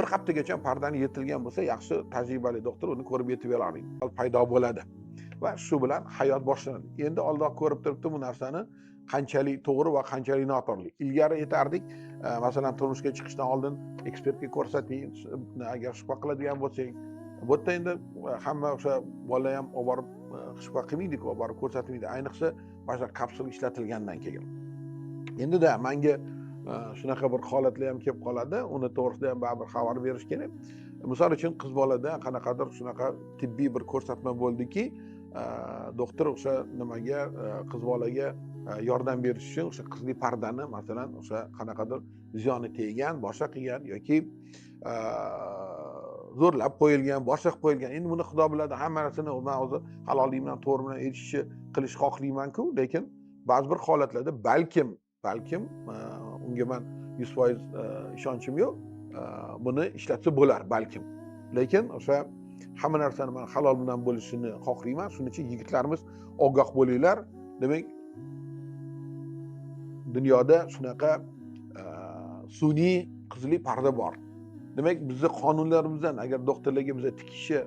bir haftagacha pardani yirtilgan bo'lsa, yaxshi tajribali doktor uni ko'rib yetib beradi. Paydo bo'ladi va shu bilan hayot boshlanadi. Endi oldin ko'rib turibdi bu narsani qanchalik to'g'ri va qanchalik noto'g'ri. Ilgari aytardik, masalan, turmushga chiqishdan oldin ekspertga ko'rsating, agar shubha qiladigan bo'lsang. Bu yerda endi hamma o'sha bola ham olib borib shubha qilmaydi-ku, olib borib ko'rsatmaydi. Ayniqsa, boshqa kapsul ishlatilgandan keyin. Endi-da menga shunaqa bir holatlar ham kelib qoladi, uni to'g'risida ham baribir xabar berish kerak. Misol uchun qiz bolada qanaqadir shunaqa tibbiy bir ko'rsatma bo'ldiki, doktor o'sha nimaga qiz bolaga yordam berish uchun o'sha qizli pardani masalan o'sha qanaqadir ziyoni teggan, boshqa qilgan yoki zo'rlab qo'yilgan, boshqa qilib qo'yilgan. Endi buni Xudo biladi, hamma narsani men o'zi halollik bilan, to'g'ri bilan erishishni qilish xohlayman-ku, lekin ba'zi bir holatlarda balkim unga men 100% ishonchim yo'q. Buni ishlatsa bo'lar balkim. Lekin o'sha hamma narsani men halol bilan bo'lishini xohlayman. Shuning uchun yigitlarimiz ogoh bo'linglar. Demak, dunyoda shunaqa sun'iy qizli parda bor. Demak, bizning qonunlarimizdan agar doktorlarga biza tikishi,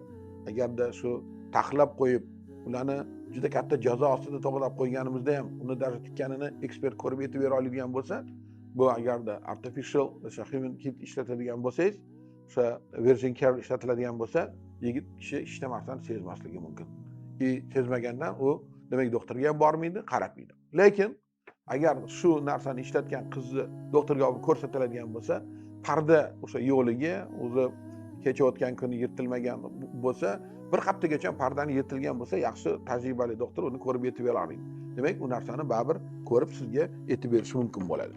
agarda shu taxlab qo'yib, ularni juda katta jazo ostida to'g'rilab qo'yganimizda ham uni darajada tikkanini ekspert ko'rib yetib bera oladigan bo'lsa, bu agarda artificial o'sha human kid ishlatadigan bo'lsangiz, o'sha virgin care ishlatiladigan bo'lsa, yigit kishi hech narsani sezmasligi mumkin. Sezmagandan u demak doktorga ham bormaydi, qaratmaydi. Lekin agar shu narsani ishlatgan qizni doktorga olib ko'rsatiladigan bo'lsa, parda o'sha yo'liga o'zi kecha o'tgan kuni yirtilmagan bo'lsa, bir haftagacha pardani yirtilgan bo'lsa, yaxshi tajribali doktor uni ko'rib yetib beradi. Demak, u narsani baribir ko'rib sizga aytib berishi mumkin bo'ladi.